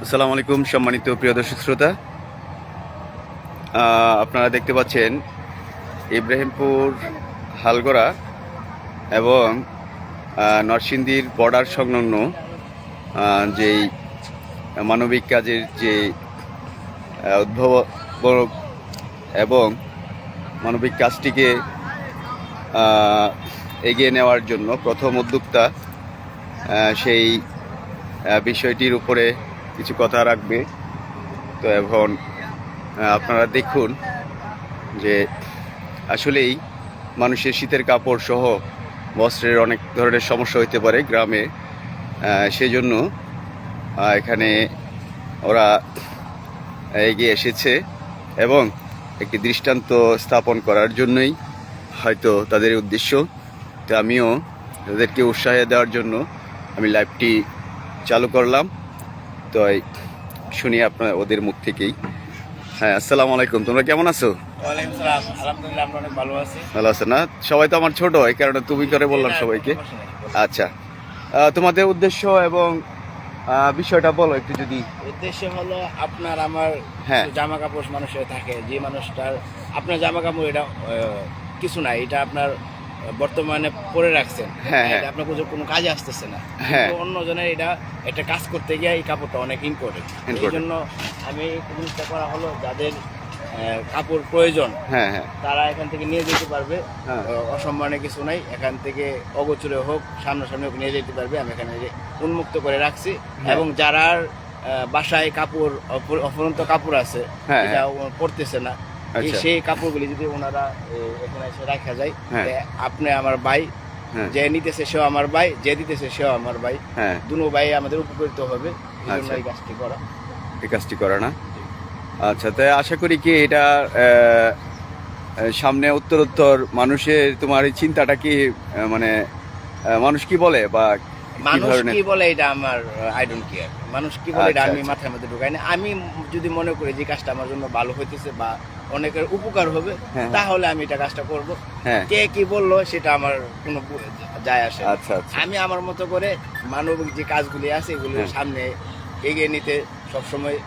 আসসালামু আলাইকুম সম্মানিত প্রিয় দর্শক শ্রোতা, আপনারা দেখতে পাচ্ছেন ইব্রাহিমপুর হালগড়া এবং নরসিংদীর বর্ডার সংলগ্ন যেই মানবিক কাজের যে উদ্ভাবক এবং মানবিক কাজটিকে এগিয়ে নেওয়ার জন্য প্রথম উদ্যোক্তা সেই বিষয়টির উপরে কিছু কথা রাখবে। তো এখন আপনারা দেখুন যে আসলেই মানুষের শীতের কাপড় সহ বস্ত্রের অনেক ধরনের সমস্যা হইতে পারে গ্রামে, সেই জন্য এখানে ওরা এগিয়ে এসেছে এবং একটি দৃষ্টান্ত স্থাপন করার জন্যই হয়তো তাদের উদ্দেশ্য। তো আমিও তাদেরকে উৎসাহ দেওয়ার জন্য আমি লাইভটি চালু করলাম। তো শুনি আপনার ওদের মুখ থেকেই। হ্যাঁ, আসসালামু আলাইকুম, তোমরা কেমন আছো? ওয়ালাইকুম সালাম, আলহামদুলিল্লাহ আমরা অনেক ভালো আছি। ভালো আছো না? সবাই তো আমার ছোট, এই কারণে তুমি করে বললাম সবাইকে। আচ্ছা, তোমাদের উদ্দেশ্য এবং বিষয়টা বলো একটু। যদি উদ্দেশ্য হলো আপনার আমার জামা কাপড় মানুষের থাকে, যে মানুষটার আপনার জামা কাপড় এটা কিছু নাই, এটা আপনার বর্তমানে পরে রাখছেন, এটা আপনার কোনো কাজে আসতেছে না, অন্যজনের এটা একটা কাজ করতে গিয়ে এই কাপড়টা অনেক ইম্পর্টেন্ট। এই জন্য আমি জিনিসটা করা হলো যাদের কাপড় প্রয়োজন তারা এখান থেকে নিয়ে যেতে পারবে, অসম্মানে কিছু নাই, এখান থেকে অগোচরে হোক সামনাসামনি হোক নিয়ে যেতে পারবে। আমি এখানে উন্মুক্ত করে রাখছি এবং যারা বাসায় কাপড় অফুরন্ত কাপড় আছে এটা পরতেছে না, সেই কাপড়গুলি যদি ওনারা এখানে এসে রাখা যায়, আপনি আমার ভাই, যে নিতেছে সেও আমার ভাই, যে দিতেছে সেও আমার ভাই, দুনো ভাই আমাদের উপকৃত হবে। এই কাজটি করা না? আচ্ছা, তাই আশা করি কি এটা সামনে উত্তরোত্তর মানুষের তোমার এই চিন্তাটা কি, মানে মানুষ কি বলে বা মানুষ কি বলে এটা আমার আই ডোন্ট কেয়ার। মানুষ কি বলে এটা আমি মাথার মধ্যে ঢুকাই না। আমি যদি মনে করি যে কাজটা আমার জন্য ভালো হইতেছে বা অনেকের উপকার হবে, তাহলে আমি এটা কাজটা করব। কে কি বললো সেটা আমার কোনো যায় আসে। আমি আমার মতো করে মানবিক যে কাজগুলি আছে এগুলোর সামনে এগিয়ে নিতে সবসময়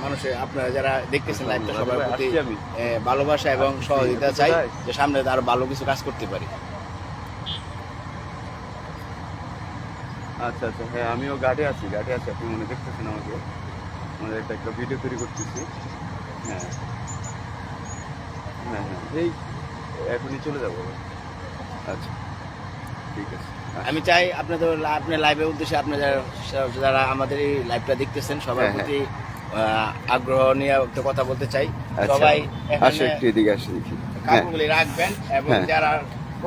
মানুষের, আপনারা যারা দেখতেছেন লাইভটা, সবার প্রতি ভালোবাসা এবং সহযোগিতা চাই, যে সামনে আরো ভালো কিছু কাজ করতে পারি। আচ্ছা আচ্ছা, হ্যাঁ আমিও ঘাটে আছি, আপনি মনে দেখতেছেন আমাকে, আমাদের একটা ভিডিও তৈরি করতেছি। হ্যাঁ হ্যাঁ হ্যাঁ, এই এখনই চলে যাবো। আচ্ছা ঠিক আছে। আমি চাই আপনার লাইভের উদ্দেশ্যে আপনি যারা আমাদের এই লাইভটা দেখতেছেন সবার প্রতি আগ্রহ নিয়ে কথা বলতে চাই। সবাই একটু এদিকে আসে, দেখি কাপড়গুলি রাখবেন এবং যারা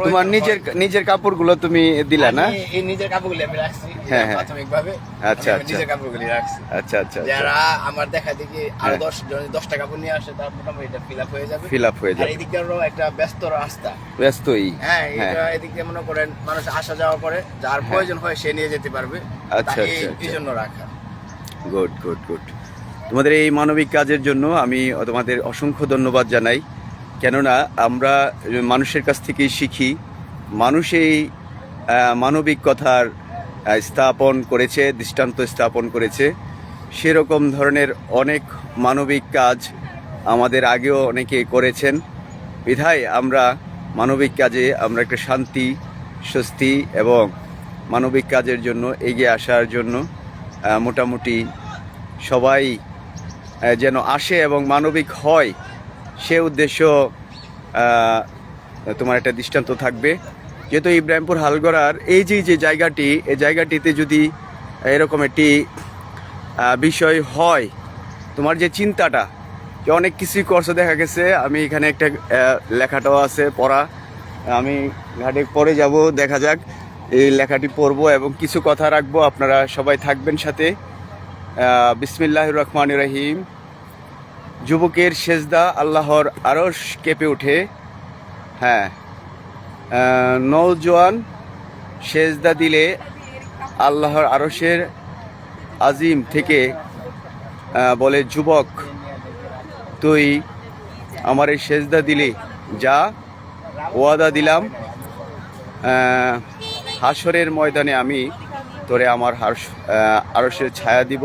তোমার নিজের কাপড়গুলো তুমি দিলা না? এই নিজের কাপড়গুলি আমি রাখছি প্রাথমিকভাবে। আচ্ছা, নিজের কাপড়গুলি রাখছি। আচ্ছা আচ্ছা, যারা আমার দেখা দেখি আরো 10টা কাপড় নিয়ে আসে, তার মোটামুটি এটা ফিল আপ হয়ে যাবে। আর এদিক দিয়ে একটা ব্যস্ত রাস্তা, ব্যস্তই। এটা এদিক দিয়ে মনে করেন মানুষ আসা যাওয়া করে, যার প্রয়োজন হয় সে নিয়ে যেতে পারবে। আচ্ছা, এই জন্য রাখা। Good good good. তোমাদের এই মানবিক কাজের জন্য আমি তোমাদের অসংখ্য ধন্যবাদ জানাই, কেননা আমরা মানুষের কাছ থেকেই শিখি। মানুষ এই মানবিক কথার স্থাপন করেছে, দৃষ্টান্ত স্থাপন করেছে। সেরকম ধরনের অনেক মানবিক কাজ আমাদের আগেও অনেকে করেছেন। বিধায় আমরা মানবিক কাজে আমরা একটা শান্তি, স্বস্তি এবং মানবিক কাজের জন্য এগিয়ে আসার জন্য মোটামুটি সবাই যেন আসে এবং মানবিক হয়, সে উদ্দেশ্য তোমার একটা দৃষ্টান্ত থাকবে। যেহেতু ইব্রাহিমপুর হালগড়ার এই যে জায়গাটি, এই জায়গাটিতে যদি এরকম একটি বিষয় হয়, তোমার যে চিন্তাটা, যে অনেক কিছুই করছো দেখা গেছে। আমি এখানে একটা লেখাটাও আছে পড়া, আমি ঘাটে পরে যাব, দেখা যাক এই লেখাটি পড়বো এবং কিছু কথা রাখবো। আপনারা সবাই থাকবেন সাথে। বিসমিল্লাহির রহমানির রহিম। যুবকের সেজদা আল্লাহর আরশ কেঁপে ওঠে। হ্যাঁ, নওজোয়ান সেজদা দিলে আল্লাহর আরশের আজিম থেকে বলে, যুবক তুই আমার এই সেজদা দিলি, যা ওয়াদা দিলাম হাসরের ময়দানে আমি তোরে আমার আরশের ছায়া দিব।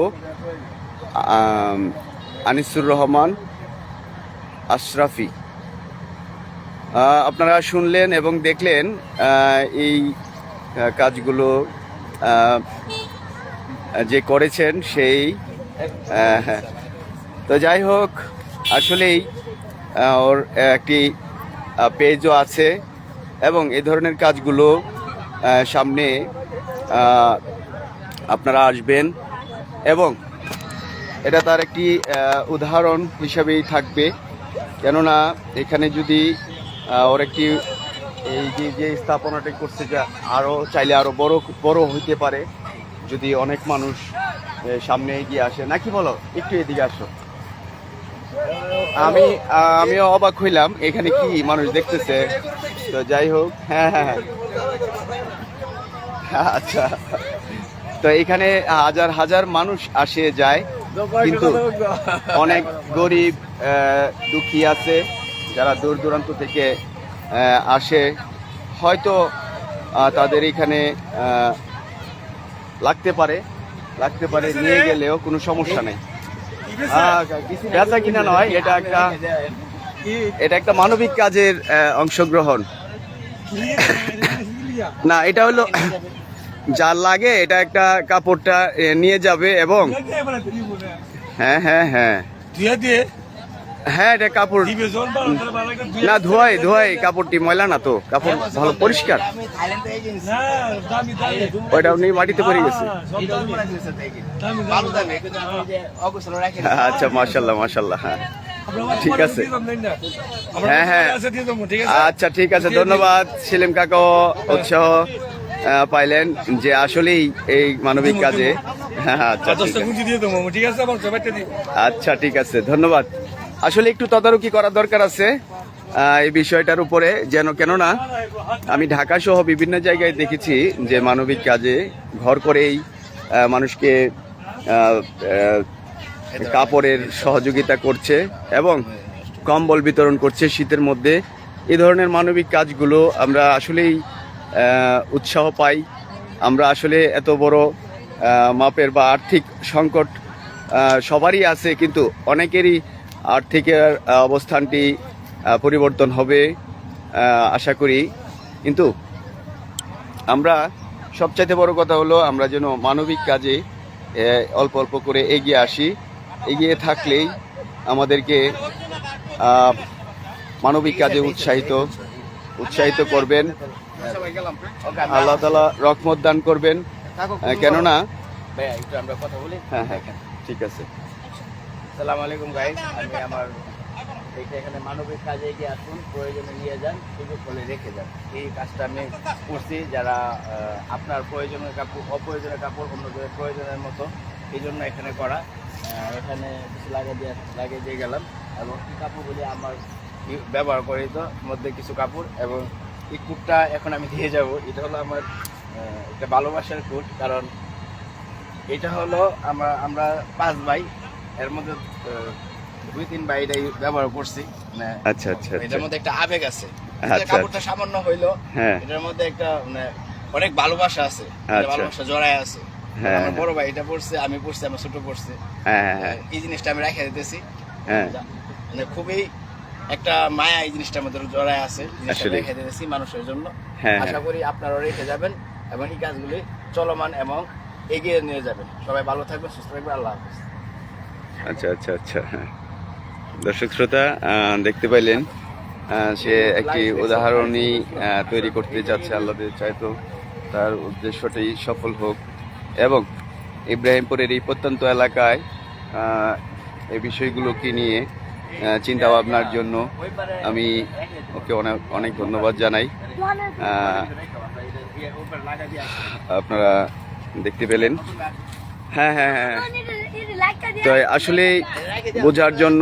আনিসুর রহমান আশরাফি। আপনারা শুনলেন এবং দেখলেন এই কাজগুলো যে করেছেন সেই তো যাই হোক, আসলেই ওর একটি পেজও আছে এবং এই ধরনের কাজগুলো সামনে আপনারা আসবেন এবং এটা তার একটি উদাহরণ হিসাবেই থাকবে। কেননা এখানে যদি ওর একটি এই যে স্থাপনাটা করছে, যা আরও চাইলে আরও বড় হইতে পারে যদি অনেক মানুষ সামনে এগিয়ে আসে, নাকি বলো? একটু এদিকে আসো। আমিও অবাক হইলাম এখানে কি মানুষ দেখতেছে। তো যাই হোক, হ্যাঁ হ্যাঁ হ্যাঁ, আচ্ছা। তো এখানে হাজার হাজার মানুষ আসে যায়, কিন্তু অনেক গরিব দুঃখী আছে যারা দূর দূরান্ত থেকে আসে। হয়তো তাদের এখানে লাগতে পারে, নিয়ে গেলেও কোনো সমস্যা নেই। বেচা কিনা নয়, এটা একটা মানবিক কাজের অংশগ্রহণ। না, এটা হলো যার লাগে এটা একটা কাপড়টা নিয়ে যাবে এবং হ্যাঁ হ্যাঁ হ্যাঁ হ্যাঁ, এটা কাপড় না, ধোয়াই কাপড়টি ময়লা না তো, কাপড় ভালো পরিষ্কার। ওইটা নিয়ে মাটিতে পড়ে গেছে। আচ্ছা, মাশাল্লাহ মাশাল্লাহ। হ্যাঁ, ঠিক আছে, হ্যাঁ হ্যাঁ, আচ্ছা ঠিক আছে, ধন্যবাদ। সেলিম কাকা উৎসাহ পাইলেন যে আসলেই এই মানবিক কাজে। আচ্ছা ঠিক আছে, ধন্যবাদ। আসলে একটু তদারকি করার দরকার আছে এই বিষয়টার উপরে, কেননা আমি ঢাকা সহ বিভিন্ন জায়গায় দেখেছি যে মানবিক কাজে ঘর করেই মানুষকে কাপড়ের সহযোগিতা করছে এবং কম্বল বিতরণ করছে শীতের মধ্যে। এই ধরনের মানবিক কাজগুলো আমরা আসলেই উৎসাহ পাই। আমরা আসলে এত বড় মাপের বা আর্থিক সংকট সবারই আছে, কিন্তু অনেকেরই আর্থিক অবস্থানটি পরিবর্তন হবে আশা করি। কিন্তু আমরা সবচাইতে বড় কথা হলো আমরা যেন মানবিক কাজে অল্প অল্প করে এগিয়ে আসি। এগিয়ে থাকলেই আমাদেরকে মানবিক কাজে উৎসাহিত করবেন। আল্লাহ তাআলা রহমত দান করবেন। কেননা আমরা কথা বলি। হ্যাঁ হ্যাঁ, ঠিক আছে। আসসালামু আলাইকুম গাইস, আমি আমার এখানে মানবিক কাজে এগিয়ে আসুন, প্রয়োজনে নিয়ে যান, সুযোগ হলে রেখে যান। এই কাজটা আমি করছি, যারা আপনার প্রয়োজনীয় কাপড়, অপ্রয়োজনীয় কাপড় অন্যদের প্রয়োজনের মতো, এই জন্য এখানে করা। এখানে কিছু লাগিয়ে দিয়ে গেলাম এবং এই কাপড়গুলি আমার ব্যবহার করি, তো মধ্যে কিছু কাপড় এবং এই কুটটা এখন আমি দিয়ে যাব। এটা হলো আমার একটা ভালোবাসার কুট, কারণ এটা হলো আমরা 5 ভাই, এর মধ্যে 2-3 ভাই এটাই ব্যবহার করছি। আচ্ছা আচ্ছা, এটার মধ্যে একটা আবেগ আছে। কাপড়টা সামান্য হইলো, এটার মধ্যে একটা অনেক ভালোবাসা আছে, ভালোবাসা জড়ায় আছে। আমার বড় ভাই এটা পড়ছে, আমি পড়ছি, আমার ছোট পড়ছে। এই জিনিসটা আমি রেখে দিতেছি, খুবই একটা মায়া এই জিনিসটার মধ্যে জড়ায় আছে। জিনিসটা রেখে দিতেছি মানুষের জন্য। আশা করি আপনারাও রেখে যাবেন এবং এই কাজগুলি চলমান এবং এগিয়ে নিয়ে যাবেন। সবাই ভালো থাকবেন, সুস্থ থাকবেন। আল্লাহ হাফেজ। আচ্ছা আচ্ছা আচ্ছা, হ্যাঁ, দর্শক শ্রোতা দেখতে পাইলেন, সে একটি উদাহরণই তৈরি করতে যাচ্ছে। আল্লাহ চাইতো তার উদ্দেশ্যটি সফল হোক এবং ইব্রাহিমপুরের এই প্রত্যন্ত এলাকায় এই বিষয়গুলোকে নিয়ে চিন্তা ভাবনার জন্য আমি ওকে অনেক ধন্যবাদ জানাই। আপনারা দেখতে পেলেন। হ্যাঁ হ্যাঁ হ্যাঁ, তো আসলে বোঝার জন্য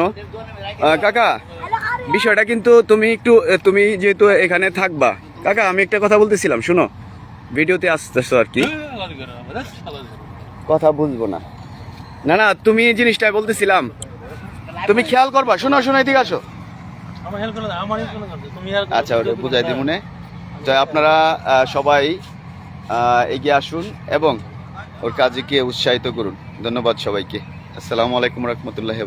কাকা বিষয়টা, কিন্তু তুমি যেহেতু এখানে থাকবা, কাকা আমি একটা কথা বলতেছিলাম, শুনো, ভিডিওতে আসতেছো আর কি, কথা বুঝবো না। না না, তুমি এই জিনিসটা বলতেছিলাম, তুমি খেয়াল করবা। শোনো এদিকে আসো। আচ্ছা, ওটা বুঝাই দিই মনে। তো আপনারা সবাই এগিয়ে আসুন এবং ওর কাজকে উৎসাহিত করুন। ধন্যবাদ সবাইকে। আসসালামু আলাইকুম রহমতুল্লাহ।